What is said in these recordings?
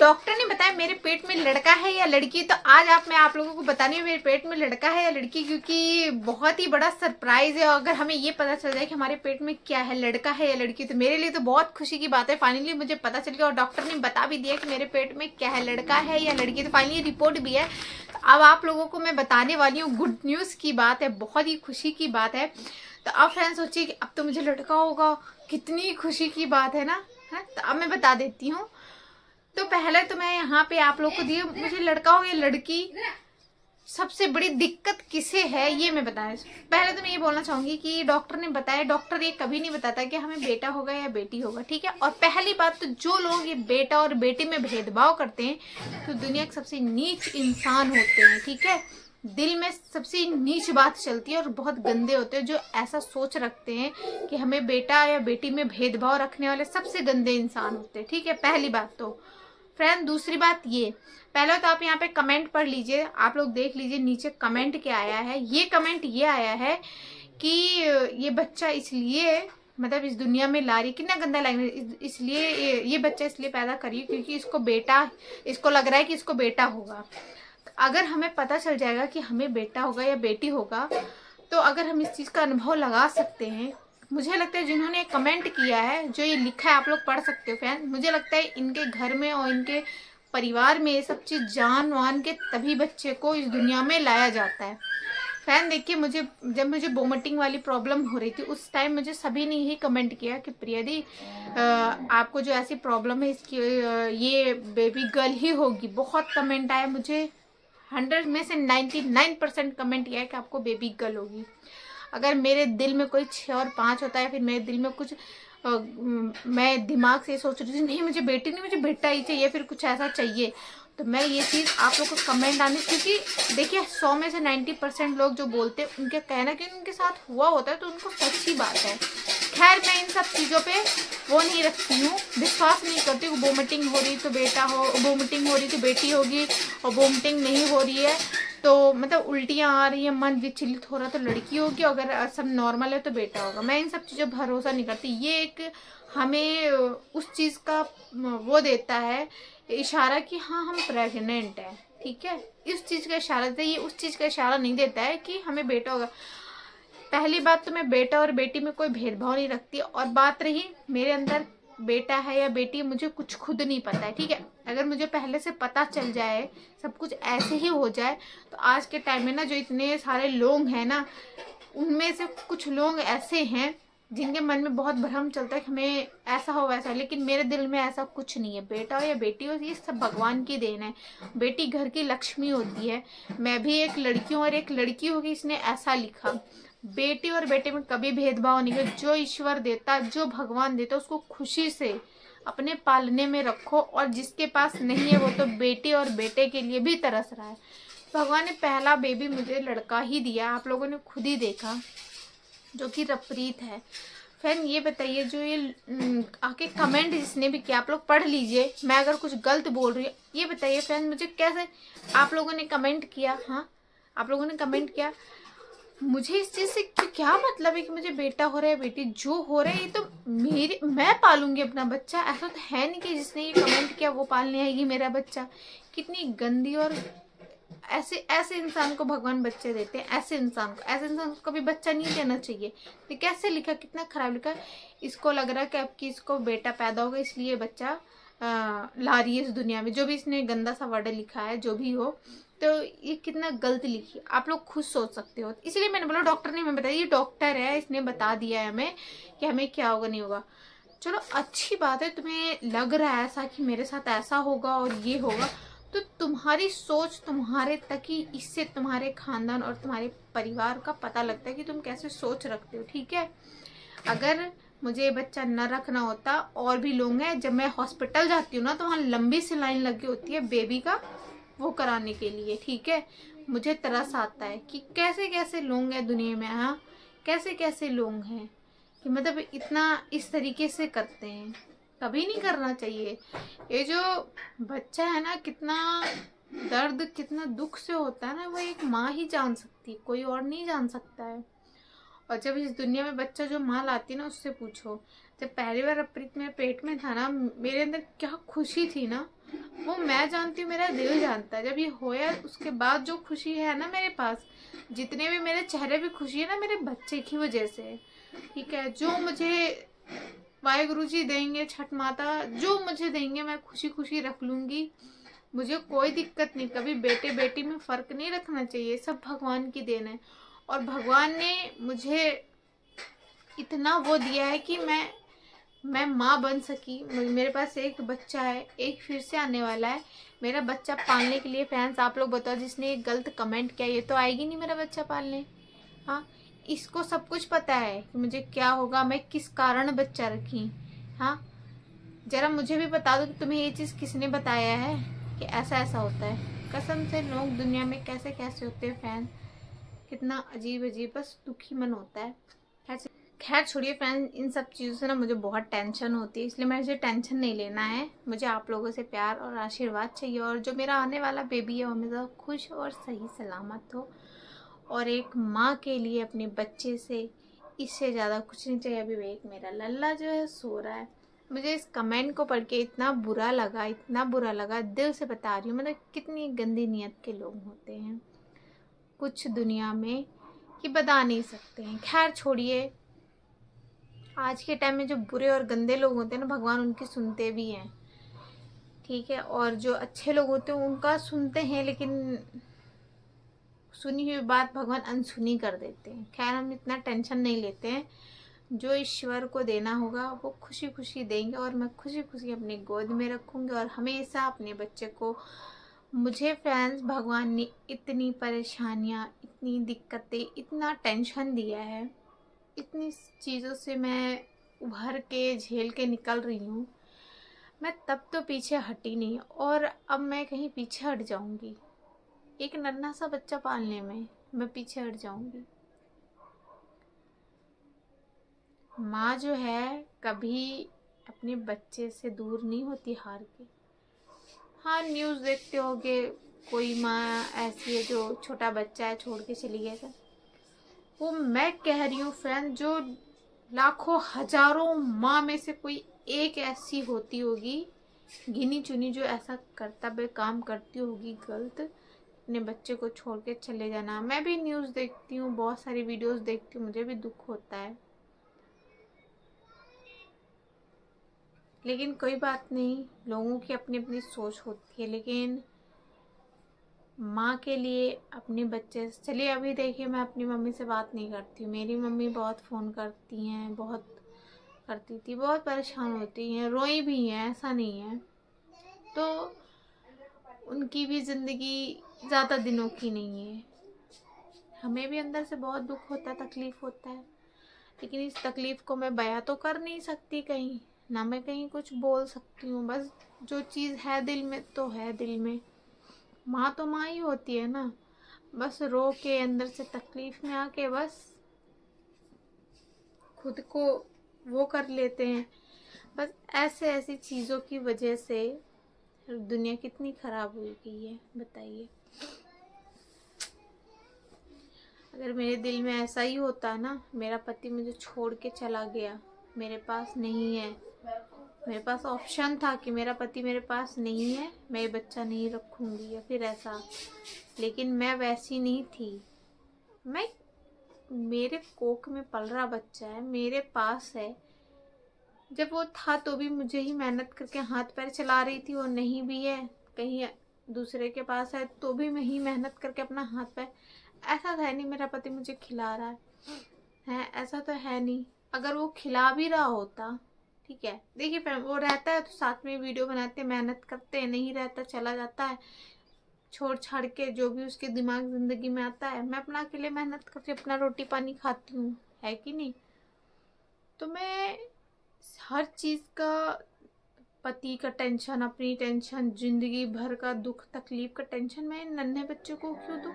Doctor ने बताया मेरे पेट में लड़का है या लड़की। तो आज मैं आप लोगों को बतानी हूँ मेरे पेट में लड़का है या लड़की, क्योंकि बहुत ही बड़ा सरप्राइज है। अगर हमें ये पता चल जाए कि हमारे पेट में क्या है, लड़का है या लड़की, तो मेरे लिए तो बहुत खुशी की बात है। फाइनली मुझे पता चल गया और डॉक्टर ने बता भी दिया कि मेरे पेट में क्या है, लड़का है या लड़की। तो फाइनली रिपोर्ट भी है। तो अब आप लोगों को मैं बताने वाली हूँ। गुड न्यूज की बात है, बहुत ही खुशी की बात है। तो अब फ्रेंड्स सोचिए कि अब तो मुझे लड़का होगा, कितनी खुशी की बात है ना। है तो अब मैं बता देती हूँ। तो पहले तो मैं यहाँ पे आप लोग को दिए मुझे लड़का हो या लड़की, सबसे बड़ी दिक्कत किसे है ये मैं बताया। पहले तो मैं ये बोलना चाहूंगी कि डॉक्टर ने बताया, डॉक्टर ये कभी नहीं बताता कि हमें बेटा होगा या बेटी होगा, ठीक है। और पहली बात तो जो लोग ये बेटा और बेटी में भेदभाव करते हैं तो दुनिया के सबसे नीच इंसान होते हैं, ठीक है। दिल में सबसे नीच बात चलती है और बहुत गंदे होते हैं जो ऐसा सोच रखते हैं कि हमें बेटा या बेटी में भेदभाव रखने वाले सबसे गंदे इंसान होते हैं, ठीक है। पहली बात तो फ्रेंड। दूसरी बात ये, पहले तो आप यहाँ पे कमेंट पढ़ लीजिए, आप लोग देख लीजिए नीचे कमेंट क्या आया है। ये कमेंट ये आया है कि ये बच्चा इसलिए मतलब इस दुनिया में ला रही, कितना गंदा लैंग्वेज, इसलिए ये बच्चा इसलिए पैदा करी क्योंकि इसको लग रहा है कि इसको बेटा होगा। तो अगर हमें पता चल जाएगा कि हमें बेटा होगा या बेटी होगा, तो अगर हम इस चीज का अनुभव लगा सकते हैं, मुझे लगता है जिन्होंने कमेंट किया है, जो ये लिखा है, आप लोग पढ़ सकते हो फ्रेंड। मुझे लगता है इनके घर में और इनके परिवार में ये सब चीज जान वान के तभी बच्चे को इस दुनिया में लाया जाता है। फैन देखिए, जब मुझे वोमिटिंग वाली प्रॉब्लम हो रही थी उस टाइम मुझे सभी ने यही कमेंट किया कि प्रिया दी आपको जो ऐसी प्रॉब्लम है इसकी ये बेबी गर्ल ही होगी। बहुत कमेंट आए मुझे, 100 में से 99% कमेंट किया है कि आपको बेबी गर्ल होगी। अगर मेरे दिल में कोई 6 और 5 होता है, फिर मेरे दिल में कुछ मैं दिमाग से सोच रही थी नहीं मुझे बेटी नहीं, मुझे बेटा ही चाहिए, फिर कुछ ऐसा चाहिए, तो मैं ये चीज़ आप लोग को कमेंट आने, क्योंकि देखिए 100 में से 90% लोग जो बोलते हैं उनके कहना कि उनके साथ हुआ होता है तो उनको सच्ची बात है। खैर मैं इन सब चीज़ों पे वो नहीं रखती हूँ, विश्वास नहीं करती हूँ। वोमिटिंग हो रही तो बेटा हो, वोमिटिंग हो रही तो बेटी होगी, और वोमिटिंग नहीं हो रही है तो मतलब उल्टियाँ आ रही है, मन विचलित हो रहा तो लड़की होगी, अगर सब नॉर्मल है तो बेटा होगा। मैं इन सब चीज़ों पर भरोसा नहीं करती। ये एक हमें उस चीज़ का वो देता है इशारा कि हाँ हम प्रेग्नेंट हैं, ठीक है। इस चीज़ का इशारा देता है, ये उस चीज़ का इशारा नहीं देता है कि हमें बेटा होगा। पहली बात तो मैं बेटा और बेटी में कोई भेदभाव नहीं रखती। और बात रही मेरे अंदर बेटा है या बेटी, मुझे कुछ खुद नहीं पता है, ठीक है। अगर मुझे पहले से पता चल जाए, सब कुछ ऐसे ही हो जाए, तो आज के टाइम में ना जो इतने सारे लोग हैं ना, उनमें से कुछ लोग ऐसे हैं जिनके मन में बहुत भ्रम चलता है कि हमें ऐसा हो वैसा, लेकिन मेरे दिल में ऐसा कुछ नहीं है। बेटा हो या बेटी हो, ये सब भगवान की देन है। बेटी घर की लक्ष्मी होती है। मैं भी एक लड़की हूँ और एक लड़की होगी, इसने ऐसा लिखा। बेटी और बेटे में कभी भेदभाव नहीं है। जो ईश्वर देता, जो भगवान देता, उसको खुशी से अपने पालने में रखो। और जिसके पास नहीं है वो तो बेटी और बेटे के लिए भी तरस रहा है। भगवान ने पहला बेबी मुझे लड़का ही दिया, आप लोगों ने खुद ही देखा, जो कि रपरीत है। फ्रेंड ये बताइए, जो ये आके कमेंट जिसने भी किया, आप लोग पढ़ लीजिए, मैं अगर कुछ गलत बोल रही हूँ ये बताइए फ्रेंड मुझे कैसे आप लोगों ने कमेंट किया। हाँ आप लोगों ने कमेंट किया, मुझे इस चीज से क्या मतलब है कि मुझे बेटा हो रहा है बेटी, जो हो रहा है ये तो मैं पालूंगी अपना बच्चा। ऐसा तो है नहीं कि जिसने ये कमेंट किया वो पालने आएगी मेरा बच्चा। कितनी गंदी और ऐसे इंसान को भगवान बच्चे देते हैं। ऐसे इंसान को कभी बच्चा नहीं देना चाहिए। तो कैसे लिखा, कितना खराब लिखा। इसको लग रहा है कि आपकी इसको बेटा पैदा होगा इसलिए बच्चा ला रही है इस दुनिया में। जो भी इसने गंदा सा वर्ड लिखा है, जो भी हो, तो ये कितना गलत लिखी, आप लोग खुद सोच सकते हो। इसलिए मैंने बोला डॉक्टर ने हमें बताया, ये डॉक्टर है, इसने बता दिया है हमें कि हमें क्या होगा नहीं होगा। चलो अच्छी बात है, तुम्हें लग रहा है ऐसा कि मेरे साथ ऐसा होगा और ये होगा, तो तुम्हारी सोच तुम्हारे तक ही, इससे तुम्हारे खानदान और तुम्हारे परिवार का पता लगता है कि तुम कैसे सोच रखते हो, ठीक है। अगर मुझे बच्चा न रखना होता, और भी लोग हैं, जब मैं हॉस्पिटल जाती हूँ ना तो वहाँ लंबी सी लाइन लगी होती है बेबी का वो कराने के लिए, ठीक है। मुझे तरस आता है कि कैसे कैसे लोग हैं दुनिया में, हाँ कैसे कैसे लोग हैं कि मतलब इतना इस तरीके से करते हैं। कभी नहीं करना चाहिए। ये जो बच्चा है ना, कितना दर्द कितना दुख से होता है ना, वो एक माँ ही जान सकती है, कोई और नहीं जान सकता है। और जब इस दुनिया में बच्चा जो माँ लाती है ना, उससे पूछो। जब पहली बार अपरीत मेरे पेट में था ना, मेरे अंदर क्या खुशी थी ना, वो मैं जानती हूँ, मेरा दिल जानता है। जब ये होया उसके बाद जो खुशी है ना मेरे पास, जितने भी मेरे चेहरे पे खुशी है ना, मेरे बच्चे की वजह से। ठीक है, जो मुझे वाहेगुरु जी देंगे, छठ माता जो मुझे देंगे, मैं खुशी खुशी रख लूंगी। मुझे कोई दिक्कत नहीं, कभी बेटे बेटी में फर्क नहीं रखना चाहिए, सब भगवान की देन है। और भगवान ने मुझे इतना वो दिया है कि मैं माँ बन सकी। मेरे पास एक बच्चा है, एक फिर से आने वाला है। मेरा बच्चा पालने के लिए फ्रेंड्स आप लोग बताओ, जिसने एक गलत कमेंट किया, ये तो आएगी नहीं मेरा बच्चा पालने। हाँ, इसको सब कुछ पता है कि मुझे क्या होगा, मैं किस कारण बच्चा रखी। हाँ, जरा मुझे भी बता दो कि तुम्हें ये चीज़ किसने बताया है कि ऐसा ऐसा होता है। कसम से लोग दुनिया में कैसे कैसे होते हैं फैन, कितना अजीब अजीब, बस दुखी मन होता है। खैर छोड़िए फ्रेंड, इन सब चीज़ों से ना मुझे बहुत टेंशन होती है, इसलिए मुझे टेंशन नहीं लेना है। मुझे आप लोगों से प्यार और आशीर्वाद चाहिए, और जो मेरा आने वाला बेबी है वो हमेशा खुश और सही सलामत हो। और एक माँ के लिए अपने बच्चे से इससे ज़्यादा कुछ नहीं चाहिए। अभी एक मेरा लल्ला जो है सो रहा है। मुझे इस कमेंट को पढ़ के इतना बुरा लगा, इतना बुरा लगा, दिल से बता रही हूँ, मतलब कितनी गंदी नीयत के लोग होते हैं कुछ दुनिया में कि बता नहीं सकते हैं। खैर छोड़िए, आज के टाइम में जो बुरे और गंदे लोग होते हैं ना, भगवान उनकी सुनते भी हैं। ठीक है, और जो अच्छे लोग होते हैं उनका सुनते हैं, लेकिन सुनी हुई बात भगवान अनसुनी कर देते हैं। खैर हम इतना टेंशन नहीं लेते हैं, जो ईश्वर को देना होगा वो खुशी खुशी देंगे, और मैं खुशी खुशी अपनी गोद में रखूंगी और हमेशा अपने बच्चे को। मुझे फ्रेंड्स भगवान ने इतनी परेशानियां, इतनी दिक्कतें, इतना टेंशन दिया है, इतनी चीज़ों से मैं उभर के झेल के निकल रही हूँ। मैं तब तो पीछे हटी नहीं, और अब मैं कहीं पीछे हट जाऊंगी? एक नन्हा सा बच्चा पालने में मैं पीछे हट जाऊंगी? माँ जो है कभी अपने बच्चे से दूर नहीं होती हार के। हाँ, न्यूज़ देखते होगे, कोई माँ ऐसी है जो छोटा बच्चा है छोड़ के चली गई था। वो मैं कह रही हूँ फ्रेंड, जो लाखों हजारों माँ में से कोई एक ऐसी होती होगी, गिनी चुनी, जो ऐसा कर्तव्य काम करती होगी गलत, अपने बच्चे को छोड़ के चले जाना। मैं भी न्यूज़ देखती हूँ, बहुत सारी वीडियोस देखती हूँ, मुझे भी दुख होता है, लेकिन कोई बात नहीं, लोगों की अपनी अपनी सोच होती है। लेकिन माँ के लिए अपने बच्चे, चलिए अभी देखिए मैं अपनी मम्मी से बात नहीं करती हूँ, मेरी मम्मी बहुत फ़ोन करती हैं, बहुत करती थी, बहुत परेशान होती हैं, रोई भी हैं, ऐसा नहीं है। तो उनकी भी ज़िंदगी ज़्यादा दिनों की नहीं है। हमें भी अंदर से बहुत दुख होता है, तकलीफ़ होता है, लेकिन इस तकलीफ़ को मैं बयां तो कर नहीं सकती कहीं, ना मैं कहीं कुछ बोल सकती हूँ। बस जो चीज़ है दिल में तो है दिल में। माँ तो माँ ही होती है ना, बस रो के अंदर से तकलीफ़ में आके बस खुद को वो कर लेते हैं। बस ऐसे ऐसी चीज़ों की वजह से दुनिया कितनी ख़राब हो गई है, बताइए। अगर मेरे दिल में ऐसा ही होता ना, मेरा पति मुझे छोड़ के चला गया, मेरे पास नहीं है, मेरे पास ऑप्शन था कि मेरा पति मेरे पास नहीं है, मैं ये बच्चा नहीं रखूँगी, या फिर ऐसा, लेकिन मैं वैसी नहीं थी। मैं, मेरे कोख में पल रहा बच्चा है, मेरे पास है। जब वो था तो भी मुझे ही मेहनत करके हाथ पैर चला रही थी, और नहीं भी है, कहीं दूसरे के पास है तो भी मैं ही मेहनत करके अपना हाथ पैर, ऐसा तो है नहीं मेरा पति मुझे खिला रहा है, ऐसा तो है नहीं। अगर वो खिला भी रहा होता, ठीक है, देखिए वो रहता है तो साथ में वीडियो बनाते, मेहनत करते, नहीं रहता चला जाता है, छोड़ छाड़ के जो भी उसके दिमाग जिंदगी में आता है। मैं अपना अकेले मेहनत करके अपना रोटी पानी खाती हूँ, है कि नहीं? तो मैं हर चीज़ का, पति का टेंशन, अपनी टेंशन, जिंदगी भर का दुख तकलीफ का टेंशन मैं नन्हे बच्चे को क्यों दूं?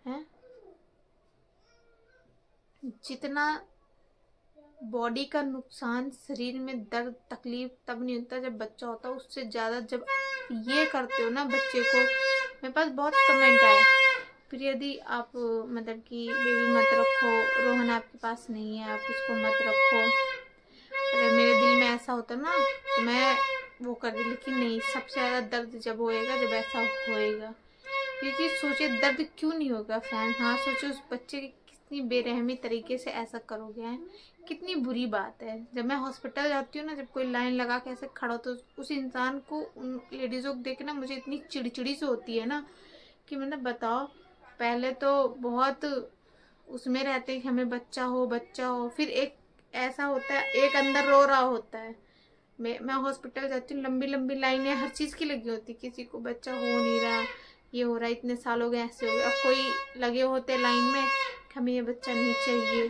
है, जितना बॉडी का नुकसान, शरीर में दर्द तकलीफ तब नहीं होता जब बच्चा होता, उससे ज़्यादा जब ये करते हो ना बच्चे को। मेरे पास बहुत कमेंट आए, फिर यदि आप मतलब कि बेबी मत रखो, रोहन आपके पास नहीं है, आप इसको मत रखो। अगर मेरे दिल में ऐसा होता ना तो मैं वो कर दी, लेकिन नहीं, सबसे ज़्यादा दर्द जब होएगा जब ऐसा होएगा। क्योंकि सोचे दर्द क्यों नहीं होगा फैन। हाँ सोचो उस बच्चे की कितनी बेरहमी तरीके से ऐसा करोगे हैं, कितनी बुरी बात है। जब मैं हॉस्पिटल जाती हूँ ना, जब कोई लाइन लगा के ऐसे खड़ा हो तो उस इंसान को, उन लेडीज़ों को देख के ना मुझे इतनी चिड़चिड़ी से होती है ना कि मतलब बताओ। पहले तो बहुत उसमें रहते हैं कि हमें बच्चा हो, फिर एक ऐसा होता है, एक अंदर रो रहा होता है। मैं हॉस्पिटल जाती हूँ, लंबी लंबी लाइनें हर चीज़ की लगी होती, किसी को बच्चा हो नहीं रहा, ये हो रहा है, इतने साल हो गए, ऐसे हो गए। अब कोई लगे होते लाइन में कि हमें ये बच्चा नहीं चाहिए।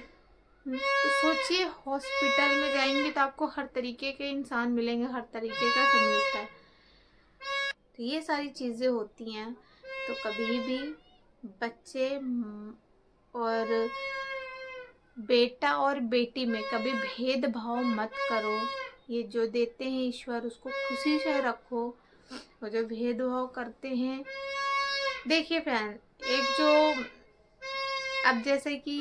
तो सोचिए हॉस्पिटल में जाएंगे तो आपको हर तरीके के इंसान मिलेंगे, हर तरीके का सब मिलता है। तो ये सारी चीज़ें होती हैं। तो कभी भी बच्चे और बेटा और बेटी में कभी भेदभाव मत करो। ये जो देते हैं ईश्वर उसको खुशी से रखो, और जो भेदभाव करते हैं, देखिए फ्रेंड, एक जो अब जैसे कि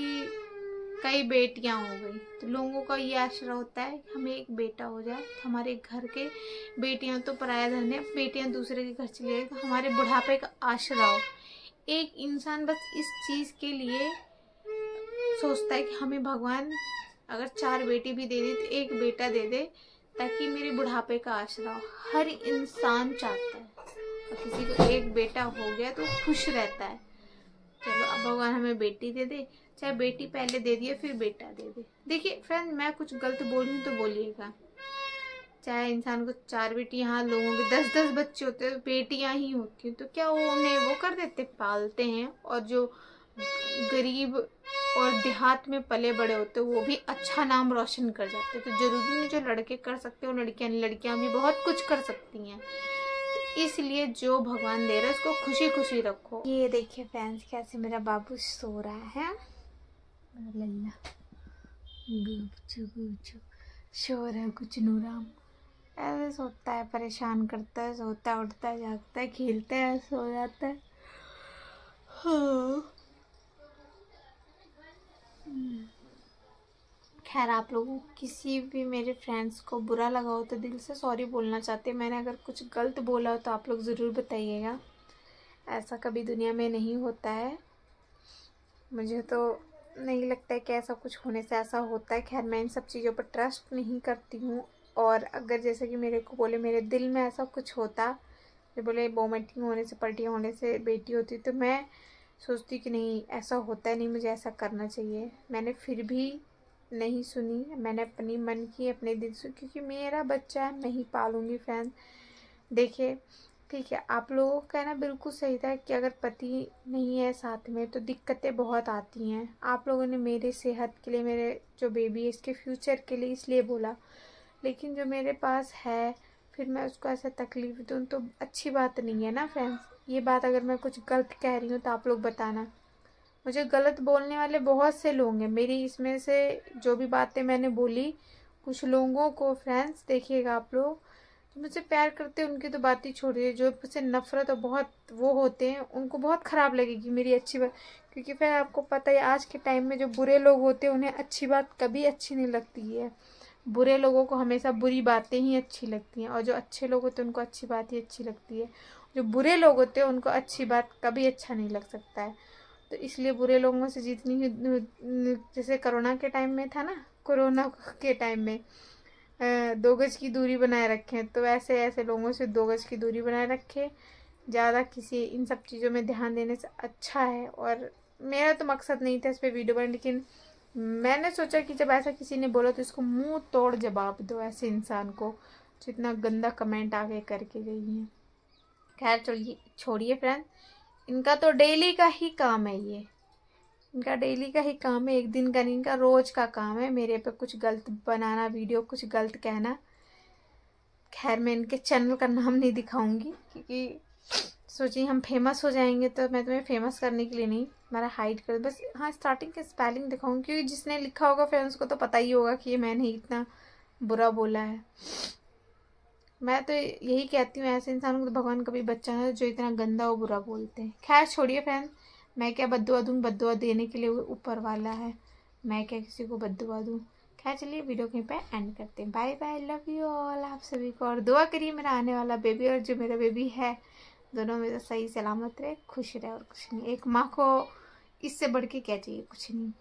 कई बेटियां हो गई तो लोगों का ये आशा होता है कि हमें एक बेटा हो जाए, हमारे घर के बेटियां तो पराया धन है, बेटियां दूसरे के घर चली जाए, हमारे बुढ़ापे का आसरा हो। एक इंसान बस इस चीज़ के लिए सोचता है कि हमें भगवान अगर 4 बेटी भी दे दी तो एक बेटा दे दे ताकि मेरे बुढ़ापे का आसरा हो। हर इंसान चाहता है, और किसी को एक बेटा हो गया तो खुश रहता है। चलो अब भगवान हमें बेटी दे दे, चाहे बेटी पहले दे दिए फिर बेटा दे दे। देखिए फ्रेंड, मैं कुछ गलत बोल रही हूँ तो बोलिएगा। चाहे इंसान को 4 बेटी, यहाँ लोगों के 10-10 बच्चे होते हैं, बेटियां ही होती हैं, तो क्या वो उन्हें वो कर देते, पालते हैं। और जो गरीब और देहात में पले बड़े होते हैं वो भी अच्छा नाम रोशन कर जाते हैं। तो जरूरी नहीं जो लड़के कर सकते हो लड़कियां भी बहुत कुछ कर सकती हैं। तो इसलिए जो भगवान दे रहा है उसको खुशी खुशी रखो। ये देखिए फैंस, कैसे मेरा बाबू सो रहा है, लल्ला सो रहा है, कुछ नूराम ऐसे सोता है, परेशान करता है, सोता है, उठता है, जागता है, खेलता है, सो जाता है। हाँ। खैर, आप लोगों किसी भी मेरे फ्रेंड्स को बुरा लगा हो तो दिल से सॉरी बोलना चाहते हैं। मैंने अगर कुछ गलत बोला हो तो आप लोग ज़रूर बताइएगा। ऐसा कभी दुनिया में नहीं होता है, मुझे तो नहीं लगता है कि ऐसा कुछ होने से ऐसा होता है। खैर, मैं इन सब चीज़ों पर ट्रस्ट नहीं करती हूँ। और अगर जैसे कि मेरे को बोले मेरे दिल में ऐसा कुछ होता, जो बोले वोमिटिंग होने से, पलटी होने से बेटी होती, तो मैं सोचती कि नहीं ऐसा होता है, नहीं मुझे ऐसा करना चाहिए। मैंने फिर भी नहीं सुनी, मैंने अपनी मन की, अपने दिल से, क्योंकि मेरा बच्चा है, मैं ही पालूंगी। फ्रेंड देखिए, ठीक है, आप लोगों का कहना बिल्कुल सही था कि अगर पति नहीं है साथ में तो दिक्कतें बहुत आती हैं। आप लोगों ने मेरे सेहत के लिए, मेरे जो बेबी है इसके फ्यूचर के लिए इसलिए बोला, लेकिन जो मेरे पास है फिर मैं उसको ऐसा तकलीफ दूँ तो अच्छी बात नहीं है ना फ्रेंड्स। ये बात अगर मैं कुछ गलत कह रही हूँ तो आप लोग बताना। मुझे गलत बोलने वाले बहुत से लोग हैं, मेरी इसमें से जो भी बातें मैंने बोली, कुछ लोगों को फ्रेंड्स देखिएगा, आप लोग जो मुझसे प्यार करते हैं उनकी तो बात ही छोड़िए, जो मुझसे नफरत और बहुत वो होते हैं उनको बहुत ख़राब लगेगी मेरी अच्छी बात। क्योंकि फिर आपको पता है आज के टाइम में जो बुरे लोग होते हैं उन्हें अच्छी बात कभी अच्छी नहीं लगती है। बुरे लोगों को हमेशा बुरी बातें ही अच्छी लगती हैं, और जो अच्छे लोग होते हैं उनको अच्छी बात ही अच्छी लगती है। जो बुरे लोग होते हैं उनको अच्छी बात कभी अच्छा नहीं लग सकता है। तो इसलिए बुरे लोगों से जितनी, जैसे कोरोना के टाइम में था ना, कोरोना के टाइम में 2 गज की दूरी बनाए रखें, तो ऐसे ऐसे लोगों से 2 गज की दूरी बनाए रखें। ज़्यादा किसी इन सब चीज़ों में ध्यान देने से अच्छा है। और मेरा तो मकसद नहीं था इस पर वीडियो बनाने, लेकिन मैंने सोचा कि जब ऐसा किसी ने बोला तो इसको मुंह तोड़ जवाब दो ऐसे इंसान को जो इतना गंदा कमेंट आगे करके गई है। खैर चलिए, छोड़िए फ्रेंड, इनका तो डेली का ही काम है, ये इनका डेली का ही काम है, एक दिन का नहीं, इनका रोज का काम है मेरे पे कुछ गलत बनाना, वीडियो कुछ गलत कहना। खैर, मैं इनके चैनल का नाम नहीं दिखाऊंगी क्योंकि सोचिए हम फेमस हो जाएंगे, तो मैं तुम्हें फेमस करने के लिए नहीं, हमारा हाइड कर बस। हाँ, स्टार्टिंग के स्पेलिंग दिखाऊंगी क्योंकि जिसने लिखा होगा फ्रेंड्स को तो पता ही होगा कि ये मैंने इतना बुरा बोला है। मैं तो यही कहती हूँ, ऐसे इंसान को तो भगवान कभी बच्चा ना जो इतना गंदा और बुरा बोलते हैं। खैर छोड़िए फ्रेंड, मैं क्या बद्दुआ दूँ, बद्दुआ देने के लिए ऊपर वाला है, मैं क्या किसी को बद्दुआ दूँ। खैर चलिए वीडियो कहीं पे एंड करते हैं। Bye bye, love you all. आप सभी को और दुआ करिए मेरा आने वाला बेबी और जो मेरा बेबी है दोनों में तो सही सलामत रहे, खुश रहे और कुछ नहीं। एक माँ को इससे बढ़ के क्या चाहिए, कुछ नहीं।